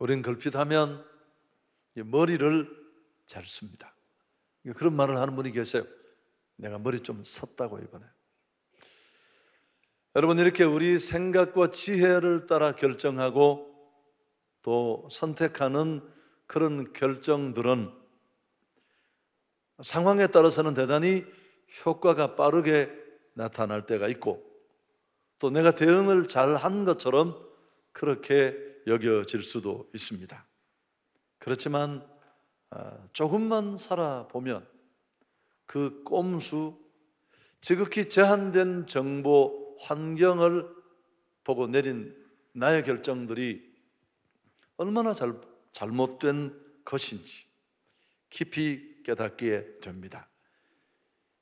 우린 걸핏하면 머리를 잘 씁니다. 그런 말을 하는 분이 계세요. 내가 머리 좀 섰다고 이번에. 여러분, 이렇게 우리 생각과 지혜를 따라 결정하고 또 선택하는 그런 결정들은 상황에 따라서는 대단히 효과가 빠르게 나타날 때가 있고, 또 내가 대응을 잘한 것처럼 그렇게 여겨질 수도 있습니다. 그렇지만 조금만 살아보면 그 꼼수, 지극히 제한된 정보, 환경을 보고 내린 나의 결정들이 얼마나 잘못된 것인지 깊이 깨닫게 됩니다.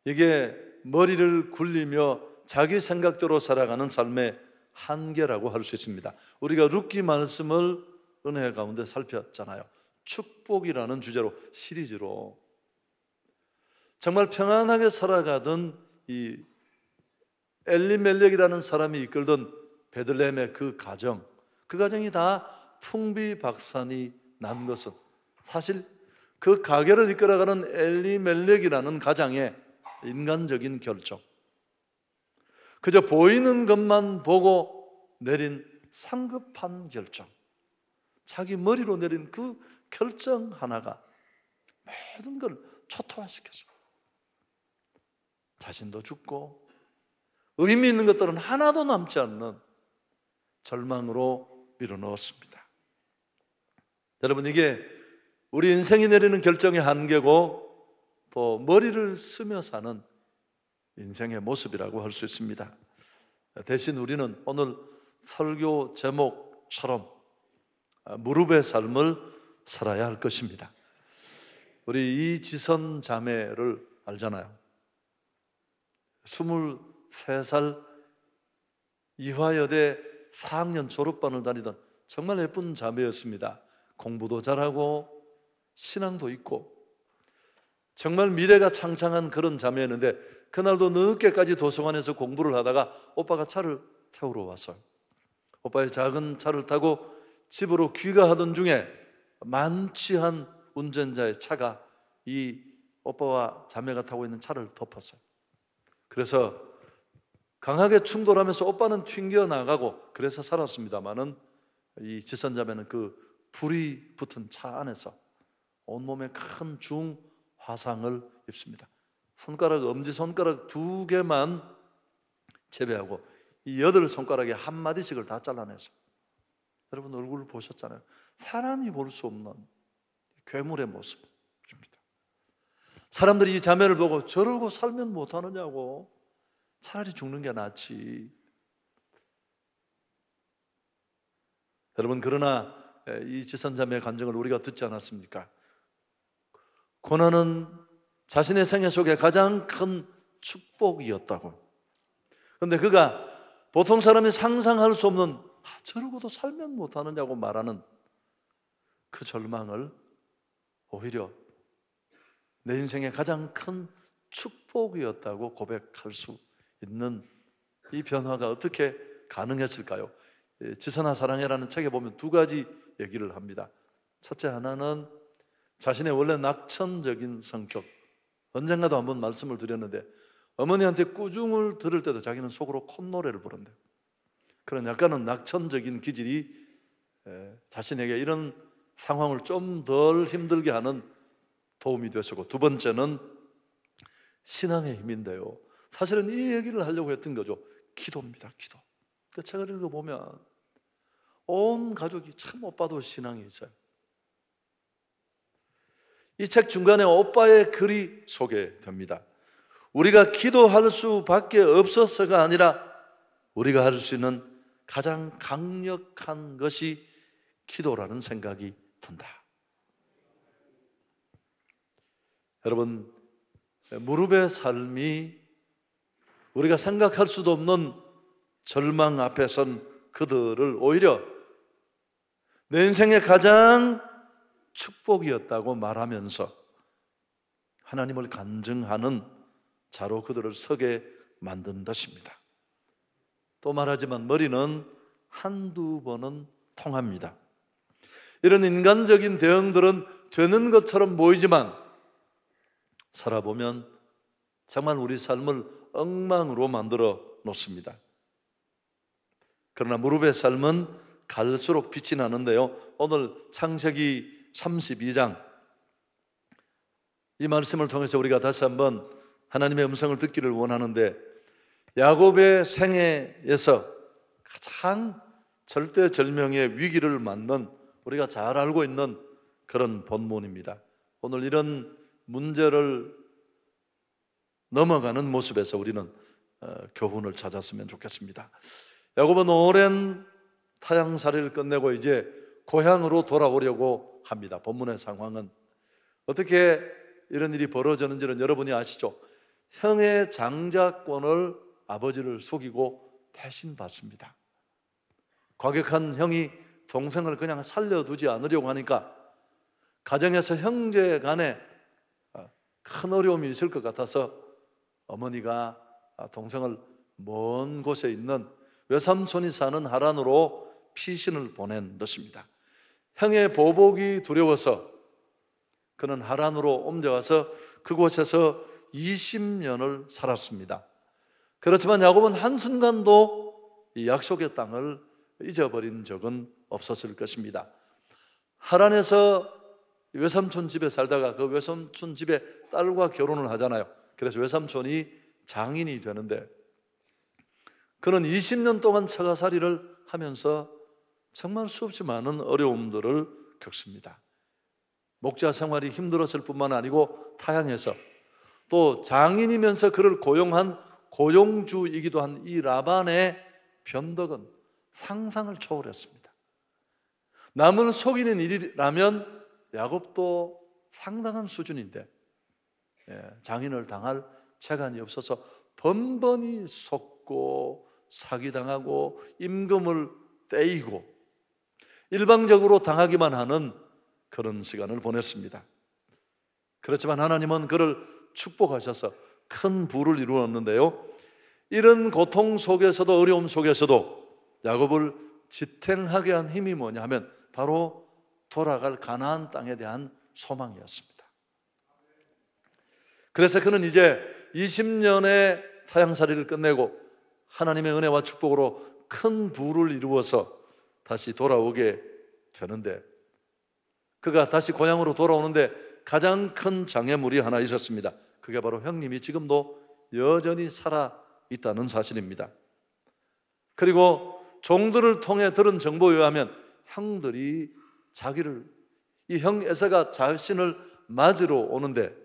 이게 머리를 굴리며 자기 생각대로 살아가는 삶의 한계라고 할 수 있습니다. 우리가 룻기 말씀을 은혜 가운데 살폈잖아요. 축복이라는 주제로, 시리즈로 정말 평안하게 살아가던 이 엘리멜렉이라는 사람이 이끌던 베들레헴의 그 가정이 다 풍비박산이 난 것은 사실 그 가게를 이끌어가는 엘리멜렉이라는 가장의 인간적인 결정, 그저 보이는 것만 보고 내린 성급한 결정, 자기 머리로 내린 그 결정 하나가 모든 걸 초토화시켰어요. 자신도 죽고 의미 있는 것들은 하나도 남지 않는 절망으로 밀어넣었습니다. 여러분, 이게 우리 인생이 내리는 결정의 한계고 또 머리를 쓰며 사는 인생의 모습이라고 할 수 있습니다. 대신 우리는 오늘 설교 제목처럼 무릎의 삶을 살아야 할 것입니다. 우리 이지선 자매를 알잖아요. 23살 이화여대 4학년 졸업반을 다니던 정말 예쁜 자매였습니다. 공부도 잘하고 신앙도 있고 정말 미래가 창창한 그런 자매였는데, 그날도 늦게까지 도서관에서 공부를 하다가 오빠가 차를 태우러 왔어요. 오빠의 작은 차를 타고 집으로 귀가하던 중에 만취한 운전자의 차가 이 오빠와 자매가 타고 있는 차를 덮었어요. 그래서 강하게 충돌하면서 오빠는 튕겨나가고 그래서 살았습니다마는 이 지선자매는 그 불이 붙은 차 안에서 온몸에 큰 중화상을 입습니다. 엄지손가락 2개만 제외하고 이 8손가락에 한 마디씩을 다 잘라내서, 여러분 얼굴을 보셨잖아요. 사람이 볼 수 없는 괴물의 모습입니다. 사람들이 이 자매를 보고 저러고 살면 못하느냐고, 차라리 죽는 게 낫지. 여러분, 그러나 이 지선자매의 감정을 우리가 듣지 않았습니까? 고난은 자신의 생애 속에 가장 큰 축복이었다고. 그런데 그가 보통 사람이 상상할 수 없는 저러고도 살면 못하느냐고 말하는 그 절망을 오히려 내 인생의 가장 큰 축복이었다고 고백할 수 있는 이 변화가 어떻게 가능했을까요? 지선아 사랑해라는 책에 보면 2가지 얘기를 합니다. 첫째 하나는 자신의 원래 낙천적인 성격, 언젠가도 한번 말씀을 드렸는데 어머니한테 꾸중을 들을 때도 자기는 속으로 콧노래를 부른대요. 그런 약간은 낙천적인 기질이 자신에게 이런 상황을 좀 덜 힘들게 하는 도움이 됐었고, 2번째는 신앙의 힘인데요, 사실은 이 얘기를 하려고 했던 거죠. 기도입니다. 기도. 그 책을 읽어보면 온 가족이 참 오빠도 신앙이 있어요. 이 책 중간에 오빠의 글이 소개됩니다. 우리가 기도할 수밖에 없어서가 아니라 우리가 할 수 있는 가장 강력한 것이 기도라는 생각이 든다. 여러분, 무릎의 삶이 우리가 생각할 수도 없는 절망 앞에 선 그들을 오히려 내 인생의 가장 축복이었다고 말하면서 하나님을 간증하는 자로 그들을 서게 만든 것입니다. 또 말하지만 머리는 한두 번은 통합니다. 이런 인간적인 대응들은 되는 것처럼 보이지만 살아보면 정말 우리 삶을 엉망으로 만들어 놓습니다. 그러나 무릎의 삶은 갈수록 빛이 나는데요, 오늘 창세기 32장 이 말씀을 통해서 우리가 다시 한번 하나님의 음성을 듣기를 원하는데, 야곱의 생애에서 가장 절대절명의 위기를 맞는, 우리가 잘 알고 있는 그런 본문입니다. 오늘 이런 문제를 넘어가는 모습에서 우리는 교훈을 찾았으면 좋겠습니다. 야곱은 오랜 타향살이를 끝내고 이제 고향으로 돌아오려고 합니다. 본문의 상황은 어떻게 이런 일이 벌어졌는지는 여러분이 아시죠? 형의 장자권을 아버지를 속이고 배신받습니다. 과격한 형이 동생을 그냥 살려두지 않으려고 하니까 가정에서 형제 간에 큰 어려움이 있을 것 같아서 어머니가 동생을 먼 곳에 있는 외삼촌이 사는 하란으로 피신을 보낸 것입니다. 형의 보복이 두려워서 그는 하란으로 옮겨가서 그곳에서 20년을 살았습니다. 그렇지만 야곱은 한순간도 이 약속의 땅을 잊어버린 적은 없었을 것입니다. 하란에서 외삼촌 집에 살다가 그 외삼촌 집에 딸과 결혼을 하잖아요. 그래서 외삼촌이 장인이 되는데, 그는 20년 동안 처가살이를 하면서 정말 수없이 많은 어려움들을 겪습니다. 목자 생활이 힘들었을 뿐만 아니고 타향해서, 또 장인이면서 그를 고용한 고용주이기도 한 이 라반의 변덕은 상상을 초월했습니다. 남을 속이는 일이라면 야곱도 상당한 수준인데 장인을 당할 재간이 없어서 번번이 속고 사기당하고 임금을 떼이고 일방적으로 당하기만 하는 그런 시간을 보냈습니다. 그렇지만 하나님은 그를 축복하셔서 큰 부를 이루었는데요, 이런 고통 속에서도, 어려움 속에서도 야곱을 지탱하게 한 힘이 뭐냐 하면 바로 돌아갈 가나안 땅에 대한 소망이었습니다. 그래서 그는 이제 20년의 타향살이를 끝내고 하나님의 은혜와 축복으로 큰 부를 이루어서 다시 돌아오게 되는데, 그가 다시 고향으로 돌아오는데 가장 큰 장애물이 하나 있었습니다. 그게 바로 형님이 지금도 여전히 살아있다는 사실입니다. 그리고 종들을 통해 들은 정보에 의하면 형들이 자기를, 이 형 에서가 자신을 맞으러 오는데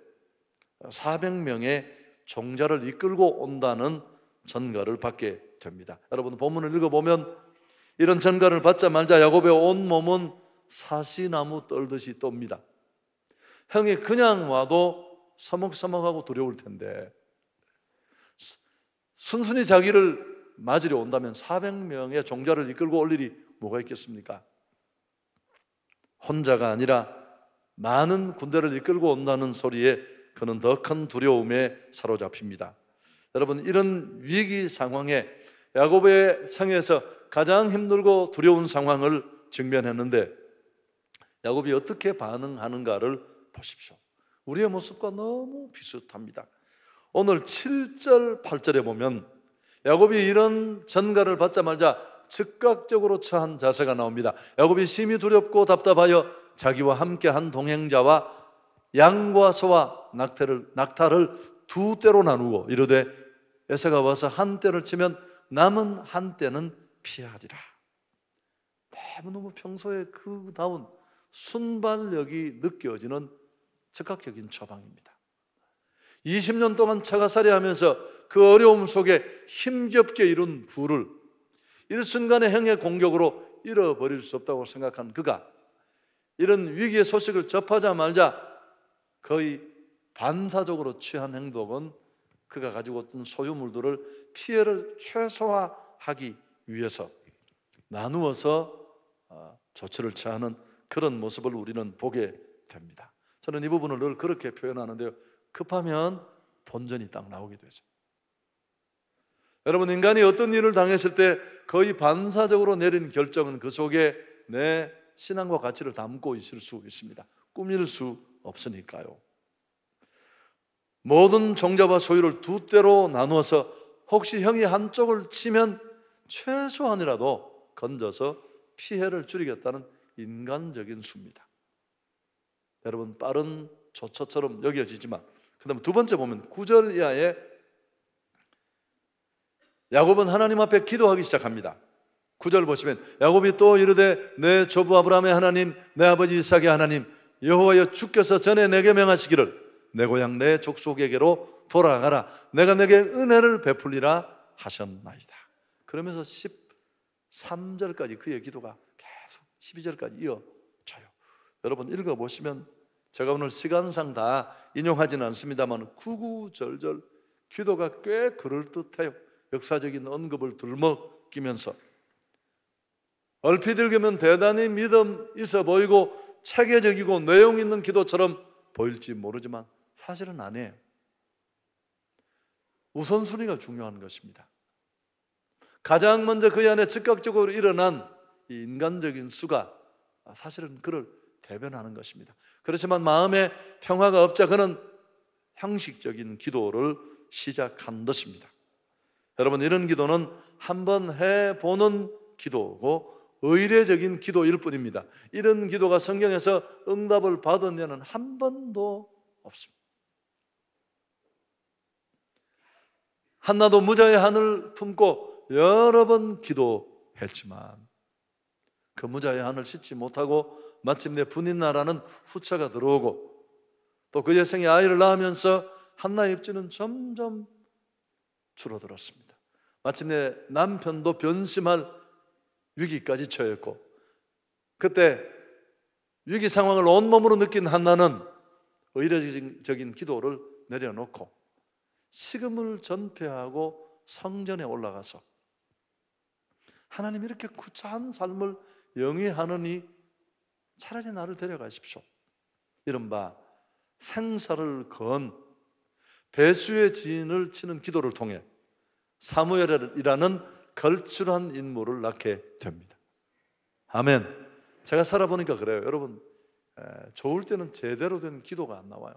400명의 종자를 이끌고 온다는 전가를 받게 됩니다. 여러분 본문을 읽어보면 이런 전가를 받자마자 야곱의 온몸은 사시나무 떨듯이 떱니다. 형이 그냥 와도 서먹서먹하고 두려울 텐데 순순히 자기를 맞으려 온다면 400명의 종자를 이끌고 올 일이 뭐가 있겠습니까? 혼자가 아니라 많은 군대를 이끌고 온다는 소리에 그는 더 큰 두려움에 사로잡힙니다. 여러분, 이런 위기 상황에 야곱의 생에서 가장 힘들고 두려운 상황을 직면했는데 야곱이 어떻게 반응하는가를 보십시오. 우리의 모습과 너무 비슷합니다. 오늘 7절 8절에 보면 야곱이 이런 전가를 받자마자 즉각적으로 처한 자세가 나옵니다. 야곱이 심히 두렵고 답답하여 자기와 함께 한 동행자와 양과 소와 낙타를 두 떼로 나누고 이르되 에서가 와서 한 떼를 치면 남은 한 떼는 피하리라. 너무 평소에 그다운 순발력이 느껴지는 즉각적인 처방입니다. 20년 동안 처가살이 하면서 그 어려움 속에 힘겹게 이룬 부를 일순간의 형의 공격으로 잃어버릴 수 없다고 생각한 그가 이런 위기의 소식을 접하자마자 거의 반사적으로 취한 행동은 그가 가지고 있던 소유물들을 피해를 최소화하기 위해서 나누어서 조처를 취하는 그런 모습을 우리는 보게 됩니다. 저는 이 부분을 늘 그렇게 표현하는데요, 급하면 본전이 딱 나오게 되죠. 여러분, 인간이 어떤 일을 당했을 때 거의 반사적으로 내린 결정은 그 속에 내 신앙과 가치를 담고 있을 수 있습니다. 꾸밀 수 없으니까요. 모든 종자와 소유를 두 대로 나누어서 혹시 형이 한쪽을 치면 최소한이라도 건져서 피해를 줄이겠다는 인간적인 수입니다. 여러분, 빠른 조처처럼 여겨지지만, 그 다음에 두 번째 보면 9절 이하에 야곱은 하나님 앞에 기도하기 시작합니다. 9절 보시면 야곱이 또 이르되 내 조부 아브라함의 하나님, 내 아버지 이삭의 하나님 여호와여, 주께서 전에 내게 명하시기를 내 고향 내 족속에게로 돌아가라, 내가 내게 은혜를 베풀리라 하셨나이다. 그러면서 13절까지 그의 기도가 계속 12절까지 이어져요. 여러분 읽어보시면, 제가 오늘 시간상 다 인용하지는 않습니다만 구구절절 기도가 꽤 그럴듯해요. 역사적인 언급을 들먹이면서 얼핏 읽으면 대단히 믿음 있어 보이고 체계적이고 내용 있는 기도처럼 보일지 모르지만 사실은 아니에요. 우선순위가 중요한 것입니다. 가장 먼저 그 안에 즉각적으로 일어난 이 인간적인 수가 사실은 그를 대변하는 것입니다. 그렇지만 마음에 평화가 없자 그는 형식적인 기도를 시작한 것입니다. 여러분, 이런 기도는 한번 해보는 기도고 의례적인 기도일 뿐입니다. 이런 기도가 성경에서 응답을 받은 예는 한 번도 없습니다. 한나도 무자의 한을 품고 여러 번 기도했지만 그 무자의 한을 씻지 못하고 마침내 분인나라는 후처가 들어오고 또 그 여성이 아이를 낳으면서 한나의 입지는 점점 줄어들었습니다. 마침내 남편도 변심할 위기까지 처했고, 그때 위기 상황을 온몸으로 느낀 한나는 의례적인 기도를 내려놓고 식음을 전폐하고 성전에 올라가서 하나님, 이렇게 구차한 삶을 영위하느니 차라리 나를 데려가십시오, 이른바 생사를 건 배수의 진을 치는 기도를 통해 사무엘이라는 걸출한 인물을 낳게 됩니다. 아멘. 제가 살아보니까 그래요. 여러분, 좋을 때는 제대로 된 기도가 안 나와요.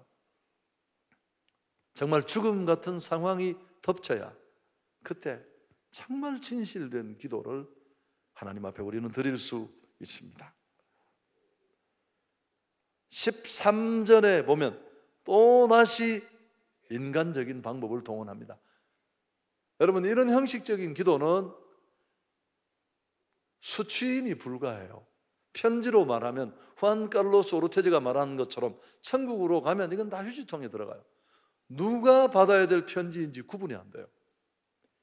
정말 죽음 같은 상황이 덮쳐야 그때 정말 진실된 기도를 하나님 앞에 우리는 드릴 수 있습니다. 13절에 보면 또다시 인간적인 방법을 동원합니다. 여러분, 이런 형식적인 기도는 수취인이 불가해요. 편지로 말하면 후안 칼로스 오르테즈가 말하는 것처럼 천국으로 가면 이건 다 휴지통에 들어가요. 누가 받아야 될 편지인지 구분이 안 돼요.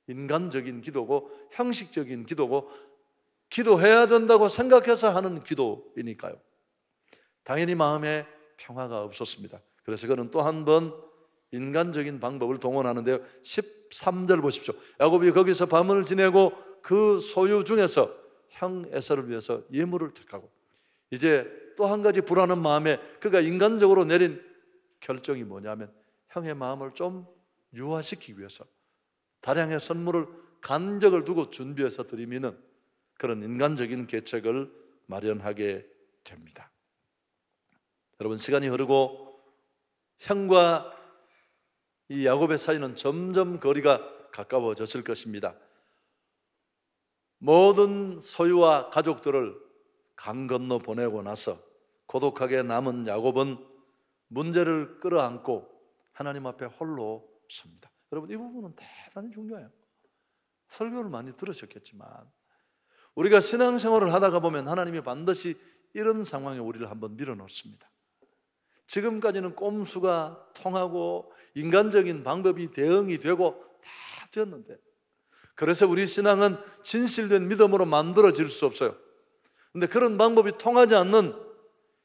인간적인 기도고 형식적인 기도고 기도해야 된다고 생각해서 하는 기도이니까요. 당연히 마음에 평화가 없었습니다. 그래서 그는 또 한 번 인간적인 방법을 동원하는데요. 13절 보십시오. 야곱이 거기서 밤을 지내고 그 소유 중에서 형 에서를 위해서 예물을 택하고, 이제 또 한 가지 불안한 마음에 그가 인간적으로 내린 결정이 뭐냐면 형의 마음을 좀 유화시키기 위해서 다량의 선물을 간적을 두고 준비해서 드리미는 그런 인간적인 계책을 마련하게 됩니다. 여러분, 시간이 흐르고 형과 이 야곱의 사이는 점점 거리가 가까워졌을 것입니다. 모든 소유와 가족들을 강 건너 보내고 나서 고독하게 남은 야곱은 문제를 끌어안고 하나님 앞에 홀로 섭니다. 여러분, 이 부분은 대단히 중요해요. 설교를 많이 들으셨겠지만 우리가 신앙생활을 하다가 보면 하나님이 반드시 이런 상황에 우리를 한번 밀어넣습니다. 지금까지는 꼼수가 통하고 인간적인 방법이 대응이 되고 다 되었는데, 그래서 우리 신앙은 진실된 믿음으로 만들어질 수 없어요. 그런데 그런 방법이 통하지 않는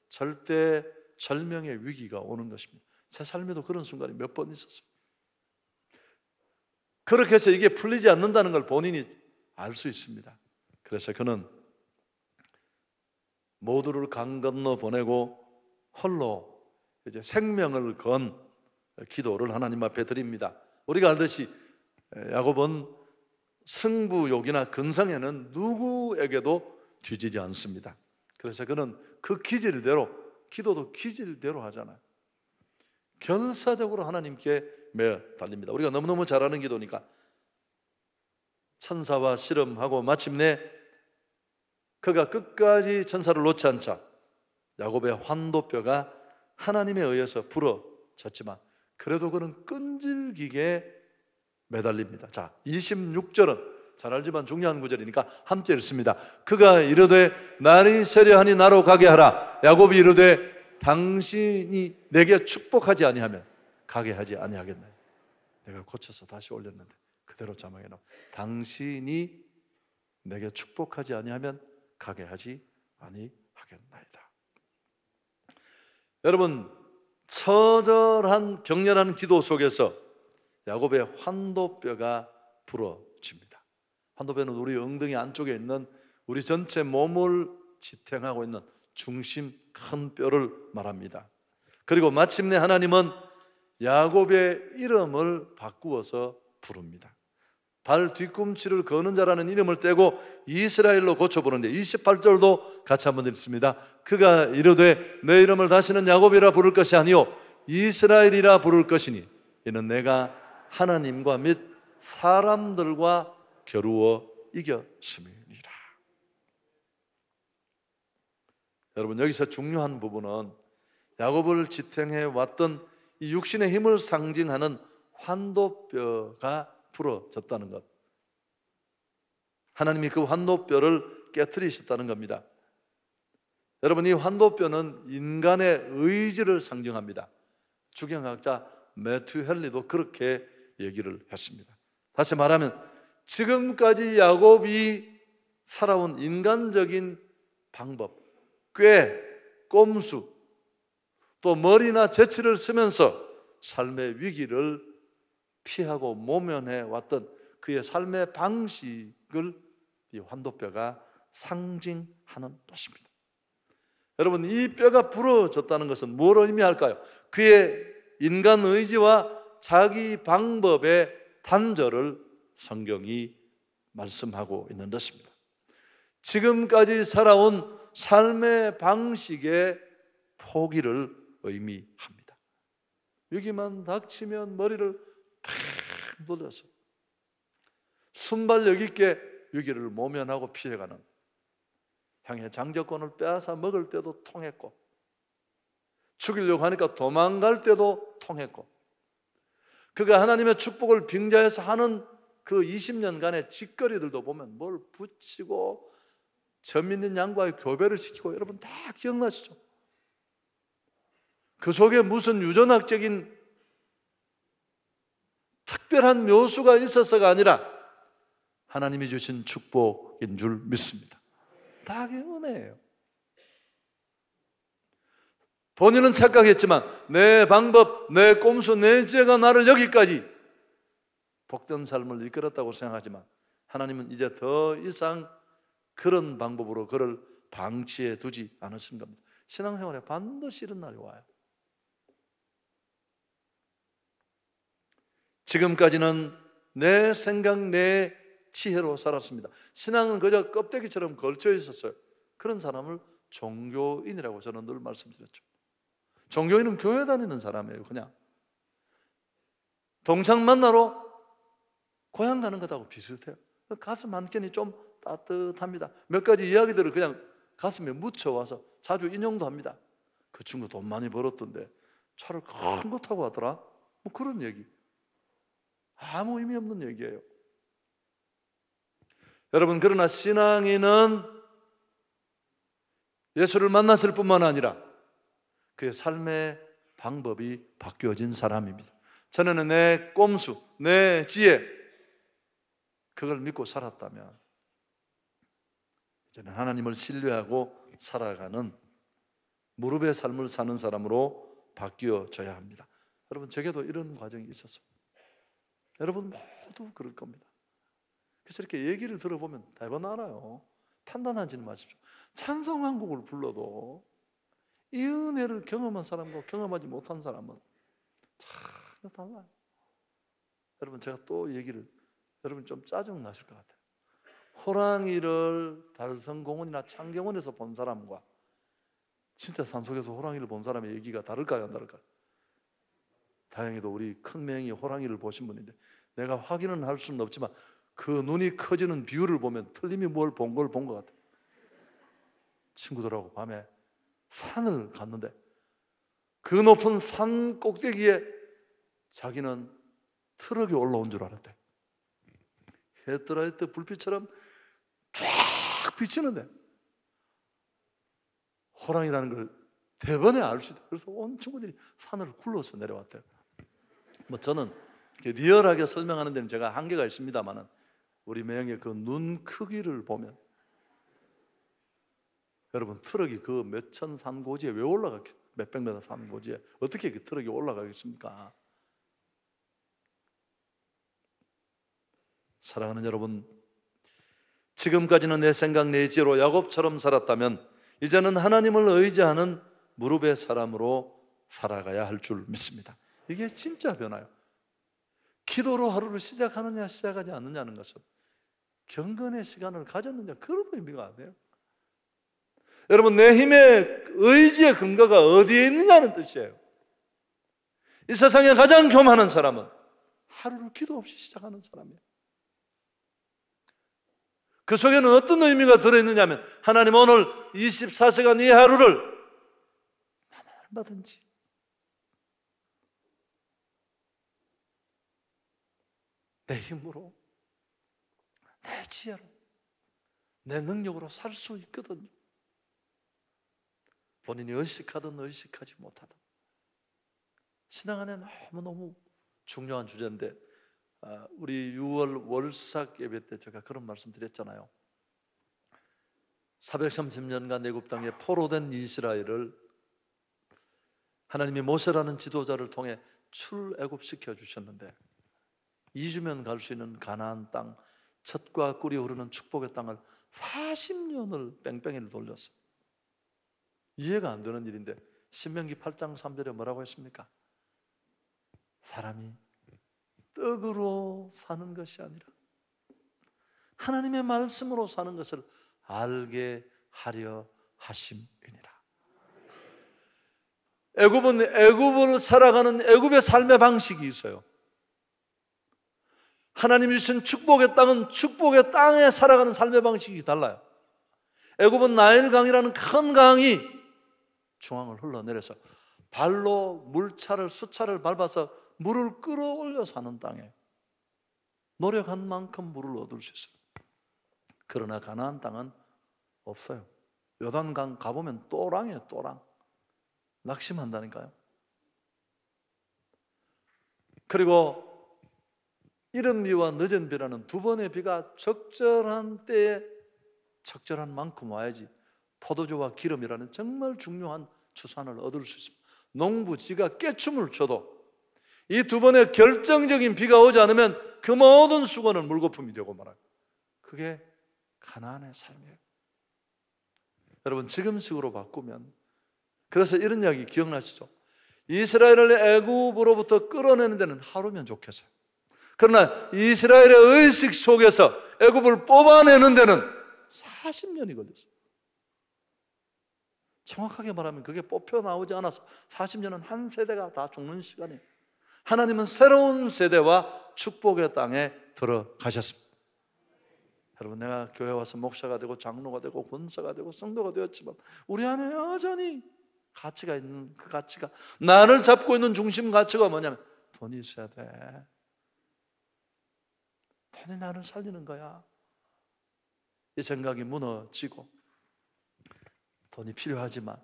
절대 절명의 위기가 오는 것입니다. 제 삶에도 그런 순간이 몇 번 있었어요. 그렇게 해서 이게 풀리지 않는다는 걸 본인이 알 수 있습니다. 그래서 그는 모두를 강 건너 보내고 홀로 이제 생명을 건 기도를 하나님 앞에 드립니다. 우리가 알듯이 야곱은 승부욕이나 근성에는 누구에게도 뒤지지 않습니다. 그래서 그는 그 기질대로, 기도도 기질대로 하잖아요. 결사적으로 하나님께 매달립니다. 우리가 너무너무 잘하는 기도니까 천사와 씨름하고 마침내 그가 끝까지 천사를 놓지 않자 야곱의 환도뼈가 하나님에 의해서 부러졌지만 그래도 그는 끈질기게 매달립니다. 자, 26절은 잘 알지만 중요한 구절이니까 함께 읽습니다. 그가 이르되 날이 세려하니 나로 가게 하라. 야곱이 이르되 당신이 내게 축복하지 아니하면 가게 하지 아니하겠나요? 내가 고쳐서 다시 올렸는데 그대로 자막에 나와 당신이 내게 축복하지 아니하면 가게 하지 아니하겠나이다. 여러분, 처절한 격렬한 기도 속에서 야곱의 환도뼈가 부러집니다. 환도뼈는 우리 엉덩이 안쪽에 있는 우리 전체 몸을 지탱하고 있는 중심 큰 뼈를 말합니다. 그리고 마침내 하나님은 야곱의 이름을 바꾸어서 부릅니다. 발 뒤꿈치를 거는 자라는 이름을 떼고 이스라엘로 고쳐보는데 28절도 같이 한번 읽습니다. 그가 이르되 내 이름을 다시는 야곱이라 부를 것이 아니요 이스라엘이라 부를 것이니 이는 내가 하나님과 및 사람들과 겨루어 이겼음이니라. 여러분, 여기서 중요한 부분은 야곱을 지탱해 왔던 이 육신의 힘을 상징하는 환도뼈가 부러졌다는 것, 하나님이 그 환도뼈를 깨트리셨다는 겁니다. 여러분, 이 환도뼈는 인간의 의지를 상징합니다. 주경학자 매튜 헨리도 그렇게 얘기를 했습니다. 다시 말하면 지금까지 야곱이 살아온 인간적인 방법, 꾀, 꼼수, 또 머리나 재치를 쓰면서 삶의 위기를 피하고 모면해 왔던 그의 삶의 방식을 이 환도뼈가 상징하는 것입니다. 여러분, 이 뼈가 부러졌다는 것은 뭘 의미할까요? 그의 인간 의지와 자기 방법의 단절을 성경이 말씀하고 있는 것입니다. 지금까지 살아온 삶의 방식의 포기를 의미합니다. 위기만 닥치면 머리를 팍 돌려서 순발력 있게 위기를 모면하고 피해가는, 향해 장자권을 빼앗아 먹을 때도 통했고 죽이려고 하니까 도망갈 때도 통했고 그가 하나님의 축복을 빙자해서 하는 그 20년간의 짓거리들도 보면 뭘 붙이고 점 있는 양과의 교배를 시키고, 여러분 다 기억나시죠? 그 속에 무슨 유전학적인 특별한 묘수가 있어서가 아니라 하나님이 주신 축복인 줄 믿습니다. 다 은혜예요. 본인은 착각했지만 내 방법, 내 꼼수, 내 지혜가 나를 여기까지 복된 삶을 이끌었다고 생각하지만 하나님은 이제 더 이상 그런 방법으로 그를 방치해 두지 않으신 겁니다. 신앙생활에 반드시 이런 날이 와요. 지금까지는 내 생각, 내 지혜로 살았습니다. 신앙은 그저 껍데기처럼 걸쳐 있었어요. 그런 사람을 종교인이라고 저는 늘 말씀드렸죠. 종교인은 교회 다니는 사람이에요. 그냥 동창 만나러 고향 가는 것하고 비슷해요. 가슴 한켠이 좀 따뜻합니다. 몇 가지 이야기들을 그냥 가슴에 묻혀와서 자주 인용도 합니다. 그 친구 돈 많이 벌었던데 차를 큰 거 타고 하더라. 뭐 그런 얘기. 아무 의미 없는 얘기예요. 여러분, 그러나 신앙인은 예수를 만났을 뿐만 아니라 그의 삶의 방법이 바뀌어진 사람입니다. 저는 내 꼼수, 내 지혜, 그걸 믿고 살았다면 이제는 하나님을 신뢰하고 살아가는 무릎의 삶을 사는 사람으로 바뀌어져야 합니다. 여러분, 제게도 이런 과정이 있었어요. 여러분 모두 그럴 겁니다. 그래서 이렇게 얘기를 들어보면 대번 알아요. 판단하지는 마십시오. 찬송 한 곡을 불러도 이 은혜를 경험한 사람과 경험하지 못한 사람은 참 달라요. 여러분, 제가 또 얘기를, 여러분 좀 짜증 나실 것 같아요. 호랑이를 달성공원이나 창경원에서 본 사람과 진짜 산속에서 호랑이를 본 사람의 얘기가 다를까요, 안 다를까요? 다행히도 우리 큰 맹이 호랑이를 보신 분인데 내가 확인은 할 수는 없지만 그 눈이 커지는 비율을 보면 틀림이 뭘 본 걸 본 것 같아요. 친구들하고 밤에 산을 갔는데 그 높은 산 꼭대기에 자기는 트럭이 올라온 줄 알았대. 헤드라이트 불빛처럼 쫙 비치는데 호랑이라는 걸 대번에 알 수 있다. 그래서 온 친구들이 산을 굴러서 내려왔대요. 뭐 저는 리얼하게 설명하는 데는 제가 한계가 있습니다만은 우리 매형의 그 눈 크기를 보면 여러분 트럭이 그 몇천 산고지에 왜 올라가겠? 몇백 메다 산고지에 어떻게 그 트럭이 올라가겠습니까? 사랑하는 여러분, 지금까지는 내 생각 내 지혜로 야곱처럼 살았다면 이제는 하나님을 의지하는 무릎의 사람으로 살아가야 할 줄 믿습니다. 이게 진짜 변화예요. 기도로 하루를 시작하느냐 시작하지 않느냐는 것은 경건의 시간을 가졌느냐 그런 의미가 안 돼요. 여러분, 내 힘의 의지의 근거가 어디에 있느냐는 뜻이에요. 이 세상에 가장 교만한 사람은 하루를 기도 없이 시작하는 사람이에요. 그 속에는 어떤 의미가 들어있느냐 하면 하나님 오늘 24시간 이 하루를 얼마든지 내 힘으로 내 지혜로 내 능력으로 살 수 있거든요. 본인이 의식하든 의식하지 못하든 신앙 안에 너무너무 중요한 주제인데 우리 6월 월삭 예배 때 제가 그런 말씀 드렸잖아요. 430년간 애굽 땅에 포로된 이스라엘을 하나님이 모세라는 지도자를 통해 출애굽시켜 주셨는데 2주면 갈 수 있는 가나안 땅, 젖과 꿀이 흐르는 축복의 땅을 40년을 뺑뺑이를 돌렸어요. 이해가 안 되는 일인데 신명기 8장 3절에 뭐라고 했습니까? 사람이 떡으로 사는 것이 아니라 하나님의 말씀으로 사는 것을 알게 하려 하심이니라. 애굽은 애굽을 살아가는 애굽의 삶의 방식이 있어요. 하나님이 주신 축복의 땅은 축복의 땅에 살아가는 삶의 방식이 달라요. 애굽은 나일강이라는 큰 강이 중앙을 흘러내려서 발로 물차를 수차를 밟아서 물을 끌어올려 사는 땅에 노력한 만큼 물을 얻을 수 있어요. 그러나 가나안 땅은 없어요. 요단강 가보면 또랑이에요. 또랑. 낙심한다니까요. 그리고 이른 비와 늦은 비라는 두 번의 비가 적절한 때에 적절한 만큼 와야지 포도주와 기름이라는 정말 중요한 추산을 얻을 수 있습니다. 농부지가 깨춤을 춰도 이 두 번의 결정적인 비가 오지 않으면 그 모든 수고는 물거품이 되고 말아요. 그게 가나안의 삶이에요. 여러분, 지금식으로 바꾸면, 그래서 이런 이야기 기억나시죠? 이스라엘을 애굽으로부터 끌어내는 데는 하루면 좋겠어요. 그러나 이스라엘의 의식 속에서 애굽을 뽑아내는 데는 40년이 걸렸어요. 정확하게 말하면 그게 뽑혀 나오지 않아서 40년은 한 세대가 다 죽는 시간이에요. 하나님은 새로운 세대와 축복의 땅에 들어가셨습니다. 여러분, 내가 교회 와서 목사가 되고 장로가 되고 권사가 되고 성도가 되었지만 우리 안에 여전히 가치가 있는 그 가치가, 나를 잡고 있는 중심 가치가 뭐냐면 돈이 있어야 돼. 돈이 나를 살리는 거야. 이 생각이 무너지고 돈이 필요하지만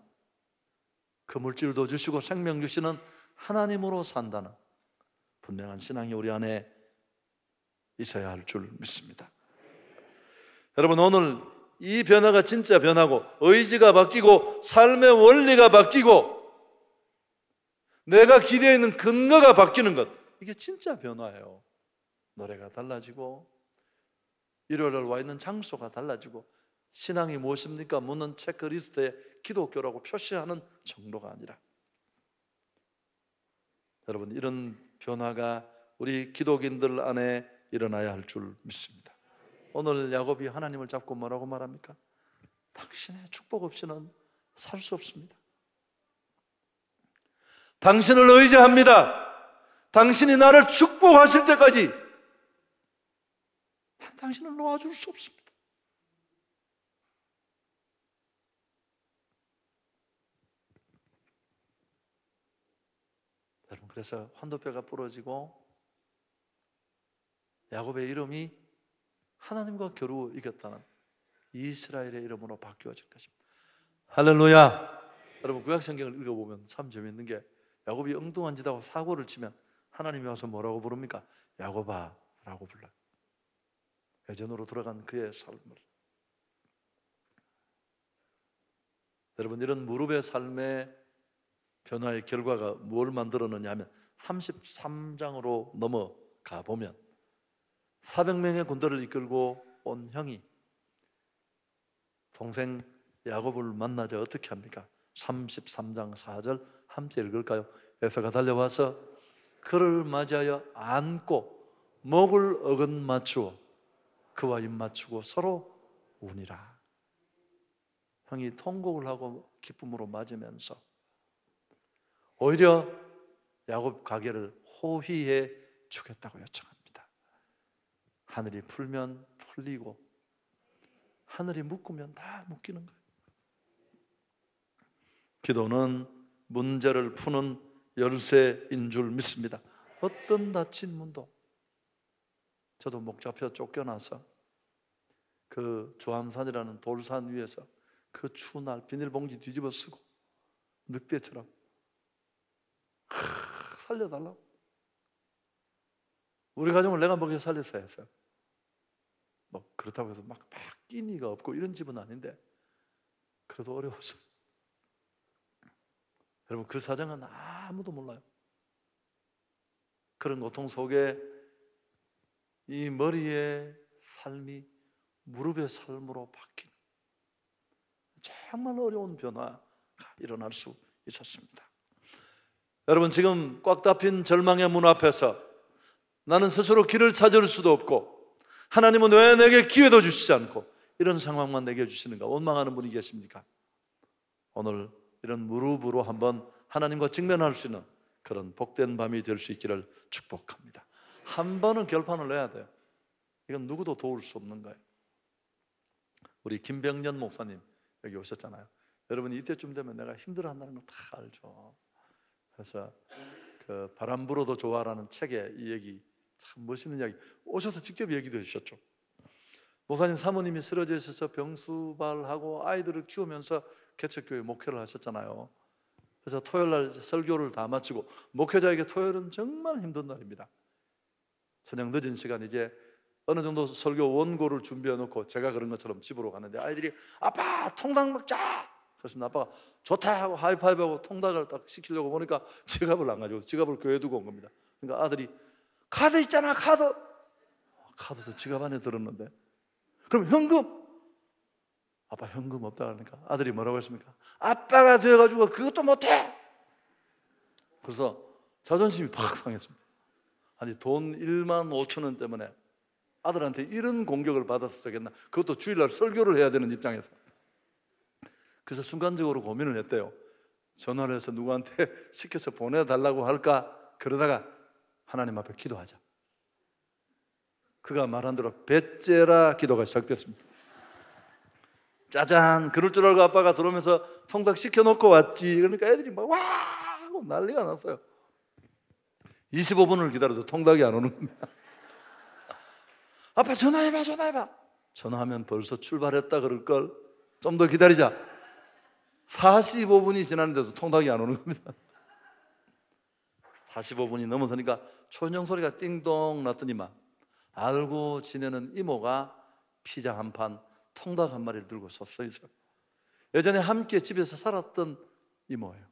그 물질도 주시고 생명 주시는 하나님으로 산다는 분명한 신앙이 우리 안에 있어야 할 줄 믿습니다. 여러분, 오늘 이 변화가 진짜 변하고 의지가 바뀌고 삶의 원리가 바뀌고 내가 기대해 있는 근거가 바뀌는 것, 이게 진짜 변화예요. 노래가 달라지고 일요일날 와 있는 장소가 달라지고 신앙이 무엇입니까? 묻는 체크리스트에 기독교라고 표시하는 정도가 아니라, 여러분, 이런 변화가 우리 기독인들 안에 일어나야 할 줄 믿습니다. 오늘 야곱이 하나님을 잡고 뭐라고 말합니까? 당신의 축복 없이는 살 수 없습니다. 당신을 의지합니다. 당신이 나를 축복하실 때까지 당신을 놓아줄 수 없습니다. 여러분, 그래서 환도뼈가 부러지고 야곱의 이름이 하나님과 겨루 이겼다는 이스라엘의 이름으로 바뀌어질 것입니다. 할렐루야. 여러분, 구약성경을 읽어보면 참 재밌는 게 야곱이 엉뚱한 짓하고 사고를 치면 하나님이 와서 뭐라고 부릅니까? 야곱아 라고 불러요. 예전으로 들어간 그의 삶을. 여러분, 이런 무릎의 삶의 변화의 결과가 뭘 만들어내냐 하면 33장으로 넘어가 보면 400명의 군대를 이끌고 온 형이 동생 야곱을 만나자 어떻게 합니까? 33장 4절 함께 읽을까요? 에서가 달려와서 그를 맞이하여 안고 목을 어긋맞추어 그와 입맞추고 서로 우니라. 형이 통곡을 하고 기쁨으로 맞으면서 오히려 야곱 가게를 호휘해 주겠다고 요청합니다. 하늘이 풀면 풀리고 하늘이 묶으면 다 묶이는 거예요. 기도는 문제를 푸는 열쇠인 줄 믿습니다. 어떤 닫힌 문도. 저도 목 잡혀 쫓겨나서 그 주암산이라는 돌산 위에서 그 추운 날 비닐봉지 뒤집어 쓰고 늑대처럼 살려달라고. 우리 가정을 내가 먹여 살렸어야 했어요. 뭐 그렇다고 해서 막 끼니가 없고 이런 집은 아닌데 그래도 어려웠어요. 여러분, 그 사정은 아무도 몰라요. 그런 고통 속에 이 머리의 삶이 무릎의 삶으로 바뀌는 정말 어려운 변화가 일어날 수 있었습니다. 여러분, 지금 꽉 닫힌 절망의 문 앞에서 나는 스스로 길을 찾을 수도 없고 하나님은 왜 내게 기회도 주시지 않고 이런 상황만 내게 주시는가 원망하는 분이 계십니까? 오늘 이런 무릎으로 한번 하나님과 직면할 수 있는 그런 복된 밤이 될 수 있기를 축복합니다. 한 번은 결판을 내야 돼요. 이건 누구도 도울 수 없는 거예요. 우리 김병년 목사님 여기 오셨잖아요. 여러분, 이때쯤 되면 내가 힘들어한다는 거 다 알죠. 그래서 그 바람 불어도 좋아라는 책에 이 얘기 참 멋있는 이야기 오셔서 직접 얘기도 해주셨죠. 목사님 사모님이 쓰러져 있어서 병수발하고 아이들을 키우면서 개척교회 목회를 하셨잖아요. 그래서 토요일날 설교를 다 마치고 목회자에게 토요일은 정말 힘든 날입니다. 저녁 늦은 시간 이제 어느 정도 설교 원고를 준비해 놓고 제가 그런 것처럼 집으로 갔는데 아이들이 아빠 통닭 먹자. 그래서 아빠가 좋다 하고 하이파이브하고 통닭을 딱 시키려고 보니까 지갑을 안 가지고 지갑을 교회에 두고 온 겁니다. 그러니까 아들이 카드 있잖아 카드. 카드도 지갑 안에 들었는데 그럼 현금. 아빠 현금 없다 그러니까 아들이 뭐라고 했습니까? 아빠가 돼가지고 그것도 못해. 그래서 자존심이 팍 상했습니다. 아니 돈 1만 5천 원 때문에 아들한테 이런 공격을 받아서 되겠나. 그것도 주일날 설교를 해야 되는 입장에서. 그래서 순간적으로 고민을 했대요. 전화를 해서 누구한테 시켜서 보내달라고 할까. 그러다가 하나님 앞에 기도하자. 그가 말한 대로 뱃제라 기도가 시작됐습니다. 짜잔, 그럴 줄 알고 아빠가 들어오면서 통닭 시켜놓고 왔지. 그러니까 애들이 막 와 하고 난리가 났어요. 25분을 기다려도 통닭이 안 오는 겁니다. 아빠 전화해봐 전화해봐. 전화하면 벌써 출발했다 그럴걸. 좀 더 기다리자. 45분이 지났는데도 통닭이 안 오는 겁니다. 45분이 넘어서니까 초인종 소리가 띵동 났더니만 알고 지내는 이모가 피자 한 판, 통닭 한 마리를 들고 서 있어요. 예전에 함께 집에서 살았던 이모예요.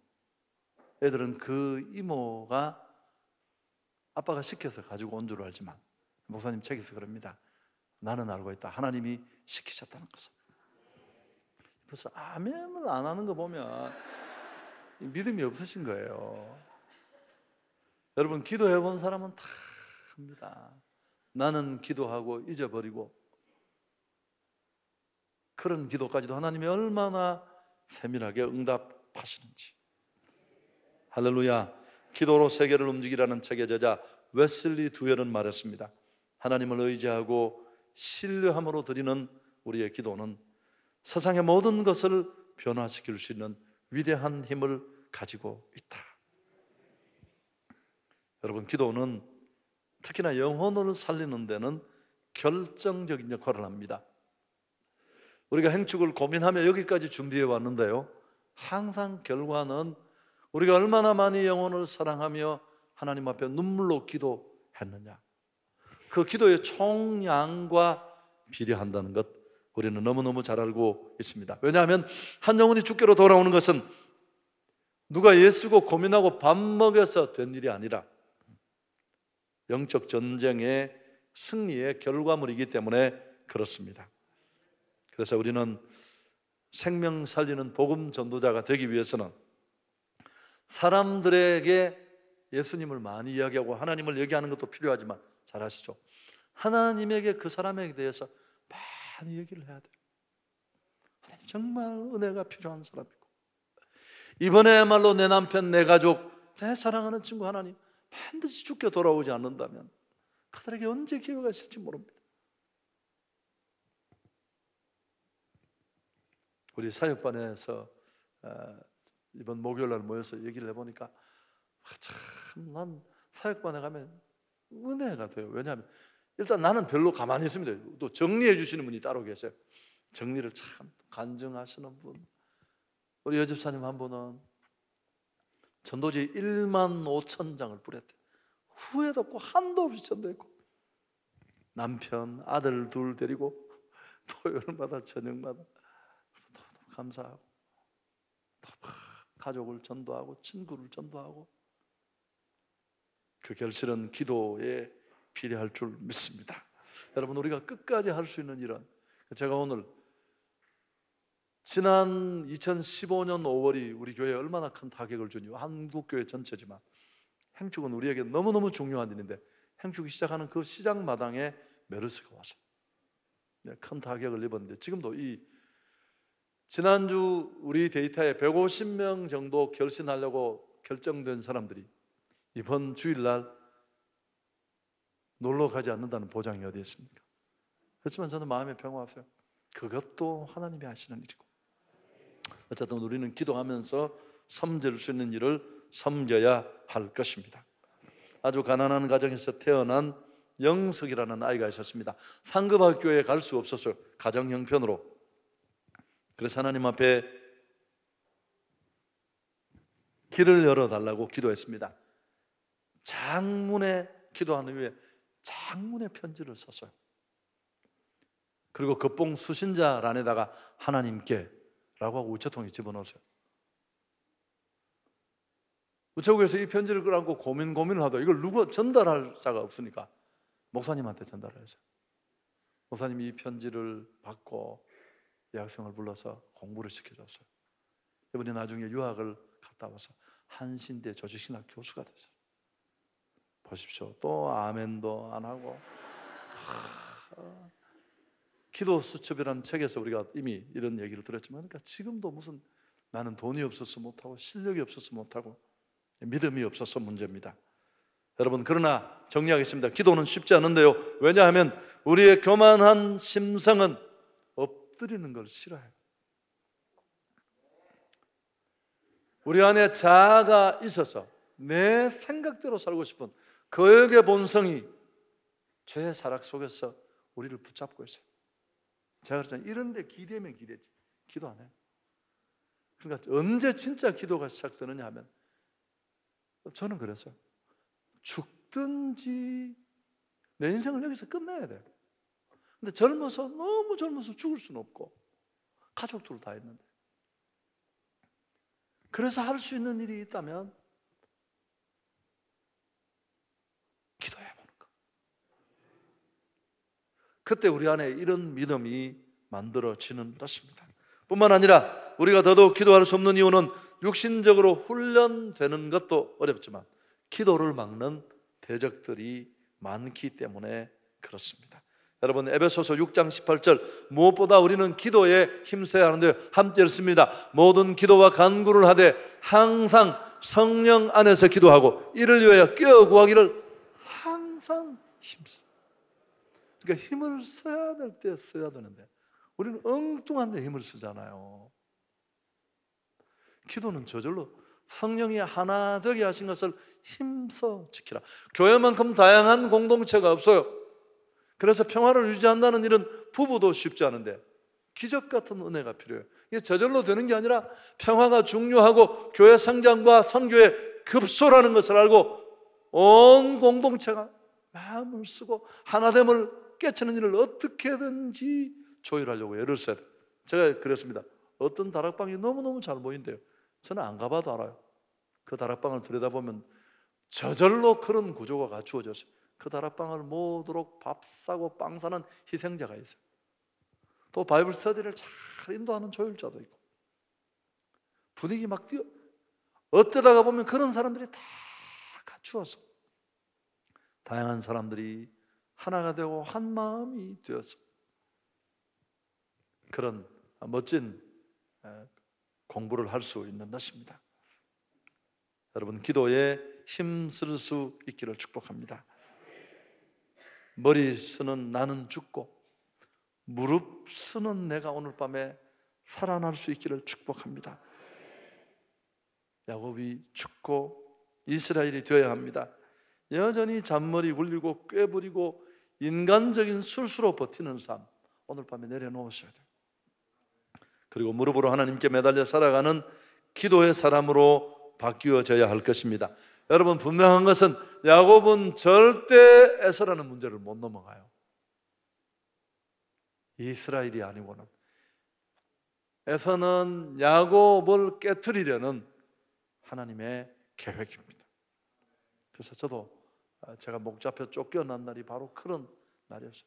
애들은 그 이모가 아빠가 시켜서 가지고 온 줄 알지만 목사님 책에서 그럽니다. 나는 알고 있다. 하나님이 시키셨다는 것을. 그래서 아멘을 안 하는 거 보면 믿음이 없으신 거예요. 여러분, 기도해 본 사람은 다 합니다. 나는 기도하고 잊어버리고 그런 기도까지도 하나님이 얼마나 세밀하게 응답하시는지. 할렐루야. 기도로 세계를 움직이라는 책의 저자 웨슬리 두엘은 말했습니다. 하나님을 의지하고 신뢰함으로 드리는 우리의 기도는 세상의 모든 것을 변화시킬 수 있는 위대한 힘을 가지고 있다. 여러분, 기도는 특히나 영혼을 살리는 데는 결정적인 역할을 합니다. 우리가 행축을 고민하며 여기까지 준비해 왔는데요, 항상 결과는 우리가 얼마나 많이 영혼을 사랑하며 하나님 앞에 눈물로 기도했느냐, 그 기도의 총량과 비례한다는 것 우리는 너무너무 잘 알고 있습니다. 왜냐하면 한 영혼이 주께로 돌아오는 것은 누가 애쓰고 고민하고 밥 먹여서 된 일이 아니라 영적 전쟁의 승리의 결과물이기 때문에 그렇습니다. 그래서 우리는 생명 살리는 복음 전도자가 되기 위해서는 사람들에게 예수님을 많이 이야기하고 하나님을 얘기하는 것도 필요하지만, 잘 아시죠? 하나님에게 그 사람에 대해서 많이 얘기를 해야 돼요. 하나님 정말 은혜가 필요한 사람이고, 이번에야말로 내 남편, 내 가족, 내 사랑하는 친구 하나님 반드시 죽게 돌아오지 않는다면 그들에게 언제 기회가 있을지 모릅니다. 우리 사역반에서 이번 목요일날 모여서 얘기를 해보니까 참, 난 사역반에 가면 은혜가 돼요. 왜냐하면 일단 나는 별로 가만히 있습니다. 또 정리해 주시는 분이 따로 계세요. 정리를 참 간증하시는 분. 우리 여집사님 한 분은 전도지 1만 5천 장을 뿌렸대. 후회도 없고 한도 없이 전도했고, 남편, 아들 둘 데리고 토요일마다 저녁마다 너무 감사하고, 가족을 전도하고 친구를 전도하고, 그 결실은 기도에 비례할 줄 믿습니다. 여러분, 우리가 끝까지 할 수 있는 일은, 제가 오늘 지난 2015년 5월이 우리 교회에 얼마나 큰 타격을 주니, 한국교회 전체지만 행축은 우리에게 너무너무 중요한 일인데, 행축이 시작하는 그 시작마당에 메르스가 와서 큰 타격을 입었는데, 지금도 이 지난주 우리 데이터에 150명 정도 결신하려고 결정된 사람들이 이번 주일날 놀러 가지 않는다는 보장이 어디 있습니까? 그렇지만 저는 마음에 평화하세요. 그것도 하나님이 하시는 일이고, 어쨌든 우리는 기도하면서 섬길 수 있는 일을 섬겨야 할 것입니다. 아주 가난한 가정에서 태어난 영석이라는 아이가 있었습니다. 상급학교에 갈 수 없었어요. 가정 형편으로. 그래서 하나님 앞에 길을 열어달라고 기도했습니다. 장문에 기도한 후에 장문의 편지를 썼어요. 그리고 급봉 수신자란에다가 하나님께 라고 하고 우체통에 집어넣었어요. 우체국에서 이 편지를 끌어안고 고민을 하다 이걸 누구 전달할 자가 없으니까 목사님한테 전달을 했어요. 목사님이 이 편지를 받고 여학생을 불러서 공부를 시켜줬어요. 이번에 나중에 유학을 갔다 와서 한신대 조직신학 교수가 됐어요. 보십시오. 또 아멘도 안 하고. 기도 수첩이라는 책에서 우리가 이미 이런 얘기를 들었지만, 그러니까 지금도 무슨 나는 돈이 없어서 못하고 실력이 없어서 못하고 믿음이 없어서 문제입니다. 여러분, 그러나 정리하겠습니다. 기도는 쉽지 않은데요, 왜냐하면 우리의 교만한 심성은 엎드리는 걸 싫어해요. 우리 안에 자아가 있어서 내 생각대로 살고 싶은 거역의 본성이 죄의 사락 속에서 우리를 붙잡고 있어요. 제가 그랬잖아요. 이런 데 기대면 기대지 기도 안 해요. 그러니까 언제 진짜 기도가 시작되느냐 하면, 저는 그랬어요. 죽든지 내 인생을 여기서 끝내야 돼요. 근데 젊어서, 너무 젊어서 죽을 수는 없고 가족들 다 있는데, 그래서 할 수 있는 일이 있다면 기도해보는 거. 그때 우리 안에 이런 믿음이 만들어지는 것입니다. 뿐만 아니라 우리가 더더욱 기도할 수 없는 이유는 육신적으로 훈련되는 것도 어렵지만 기도를 막는 대적들이 많기 때문에 그렇습니다. 여러분, 에베소서 6장 18절, 무엇보다 우리는 기도에 힘써야 하는데 함께 읽습니다. 모든 기도와 간구를 하되 항상 성령 안에서 기도하고 이를 위하여 껴 구하기를 항상 힘써. 그러니까 힘을 써야 될 때 써야 되는데 우리는 엉뚱한 데 힘을 쓰잖아요. 기도는 저절로 성령이 하나 되게 하신 것을 힘써 지키라. 교회만큼 다양한 공동체가 없어요. 그래서 평화를 유지한다는 일은 부부도 쉽지 않은데 기적 같은 은혜가 필요해요. 이게 저절로 되는 게 아니라 평화가 중요하고 교회 성장과 선교의 급소라는 것을 알고 온 공동체가 마음을 쓰고 하나됨을 깨치는 일을 어떻게든지 조율하려고 애를 써야 돼요. 제가 그랬습니다. 어떤 다락방이 너무너무 잘 보인대요. 저는 안 가봐도 알아요. 그 다락방을 들여다보면 저절로 그런 구조가 갖추어졌어요. 그 다락방을 모도록 밥 사고 빵 사는 희생자가 있어요. 또 바이블 스터디를 잘 인도하는 조율자도 있고 분위기 막 뛰어. 어쩌다가 보면 그런 사람들이 다 갖추어서 다양한 사람들이 하나가 되고 한 마음이 되어서 그런 멋진 공부를 할 수 있는 것입니다. 여러분, 기도에 힘쓸 수 있기를 축복합니다. 머리 쓰는 나는 죽고 무릎 쓰는 내가 오늘 밤에 살아날 수 있기를 축복합니다. 야곱이 죽고 이스라엘이 되어야 합니다. 여전히 잔머리 굴리고 꾀부리고 인간적인 술수로 버티는 삶, 오늘 밤에 내려놓으셔야 돼요. 그리고 무릎으로 하나님께 매달려 살아가는 기도의 사람으로 바뀌어져야 할 것입니다. 여러분, 분명한 것은 야곱은 절대 에서라는 문제를 못 넘어가요. 이스라엘이 아니고는. 에서는 야곱을 깨트리려는 하나님의 계획입니다. 그래서 저도 제가 목 잡혀 쫓겨난 날이 바로 그런 날이었어요.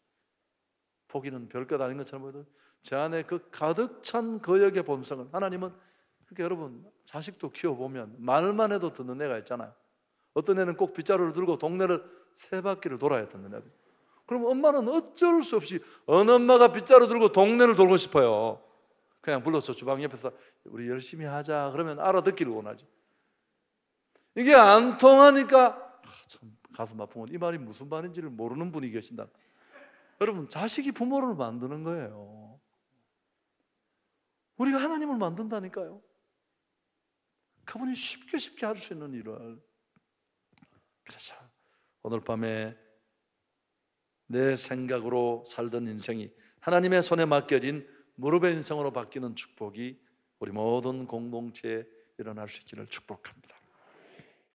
보기는 별것 아닌 것처럼 보여도 제 안에 그 가득 찬 거역의 본성은, 하나님은 그렇게, 여러분, 자식도 키워보면 말만 해도 듣는 애가 있잖아요. 어떤 애는 꼭 빗자루를 들고 동네를 3바퀴를 돌아야 듣는 애들. 그럼 엄마는 어쩔 수 없이, 어느 엄마가 빗자루 들고 동네를 돌고 싶어요. 그냥 불러서 주방 옆에서 우리 열심히 하자 그러면 알아듣기를 원하지. 이게 안 통하니까 참 가슴 아픈 건 이 말이 무슨 말인지를 모르는 분이 계신다. 여러분, 자식이 부모를 만드는 거예요. 우리가 하나님을 만든다니까요. 그분이 쉽게 할 수 있는 일을. 그래서 오늘 밤에 내 생각으로 살던 인생이 하나님의 손에 맡겨진 무릎의 인생으로 바뀌는 축복이 우리 모든 공동체에 일어날 수 있기를 축복합니다.